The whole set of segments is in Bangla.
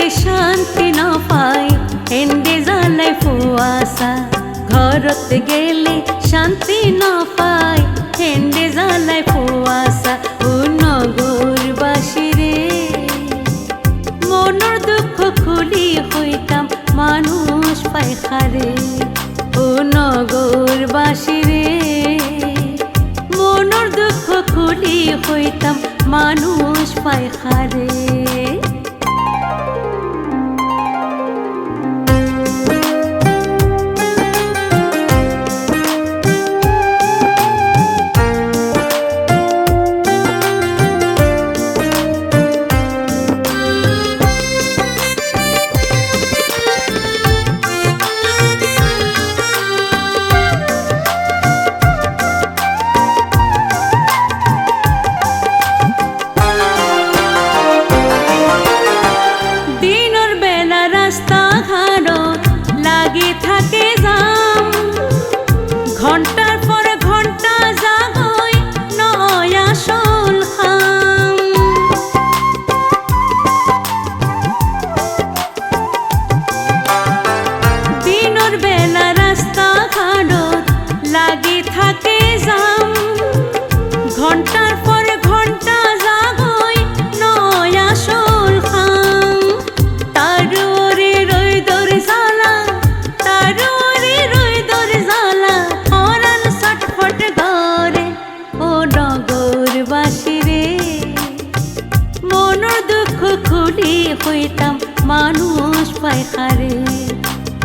শান্তি না পাই এন্ডে জ্বালাই ফুয়াশা ঘরত গেলে শান্তি না পাই এন্ডে জ্বালাই ফুয়াশা ও নগরবাসী রে মনের দুঃখ খুলি হইতাম মানুষ পাইখারে ও নগরবাসী রে মনের দুঃখ খুলি হইতাম মানুষ পাইখারে ঘন্টার পর ঘন্টা জাগই নয়া আসল খাম দিনের বেলা রাস্তা ঘাটত লাগি থাকে জাম ঘন্টার পর ঘন্টা জাগই নয়া আসল খাম তারুরে রইদর জ্বালা তারুরে রইদর জ্বালা নগরবাসী রে মনের দুঃখ খুলি হইতাম মানুষ পাইখারে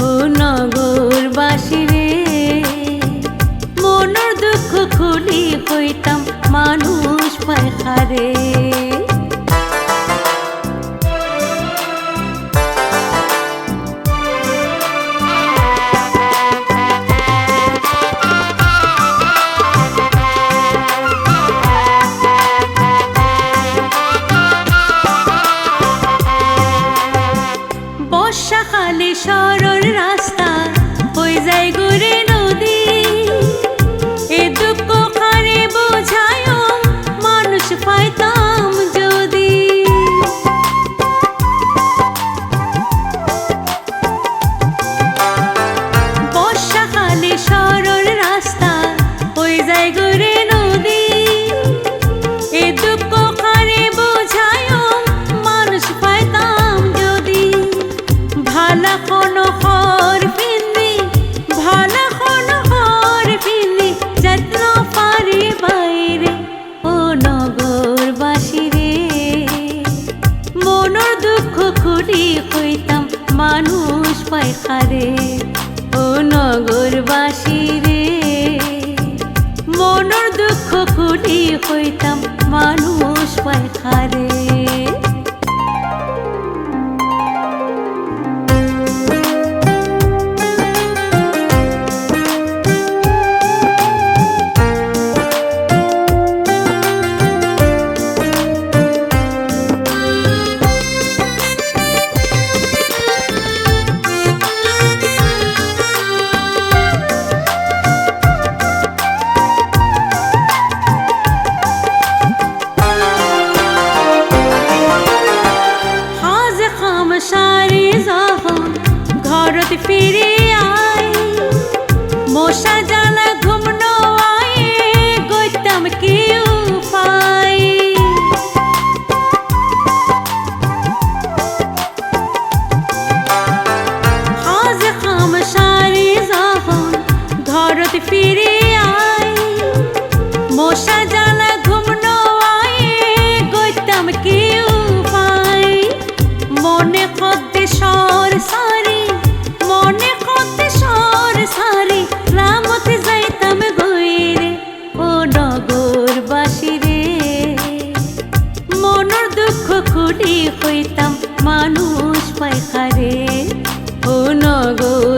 ও নগরবাসী রে মনের দুঃখ খুলি হইতাম মানুষ পাইখারে বর্ষাকালে সরল রাস্তা হয়ে যায় ঘুরে নদী এ দুঃখ খারে বোঝায় মানুষ পাইতাম যদি বর্ষাকালে সরল রাস্তা হয়ে যায় ঘুরে নদী এ দুঃখ খারে বোঝায় মানুষ পাইতাম যদি ভালা কোনো হর পিন্দি ভালা কোনো হর পিন্দি যত্ন পারি বাইরে ও নগরবাসী রে মনের দুঃখ খুলি হইতাম মানুষ পাইখারে ও নগরবাসী রে মনের দুঃখ খুলি হইতাম মানুষ পাইখারে সারি যখন ঘরত ফিরে আই মশা জ্বালা ঘুম নয় গইতাম কি উপায় হাজ খাম সারি যখন ঘরত ফিরে আই মশা জ্বালা ঘুম নয় গইতাম কি উপায় মনে করতে সর সারি মনে করতে সর সারি রামতে যাইতাম গইরে ও নগরবাসী রে মনের দুঃখ খুলি হইতাম মানুষ পাইখারে ও নগর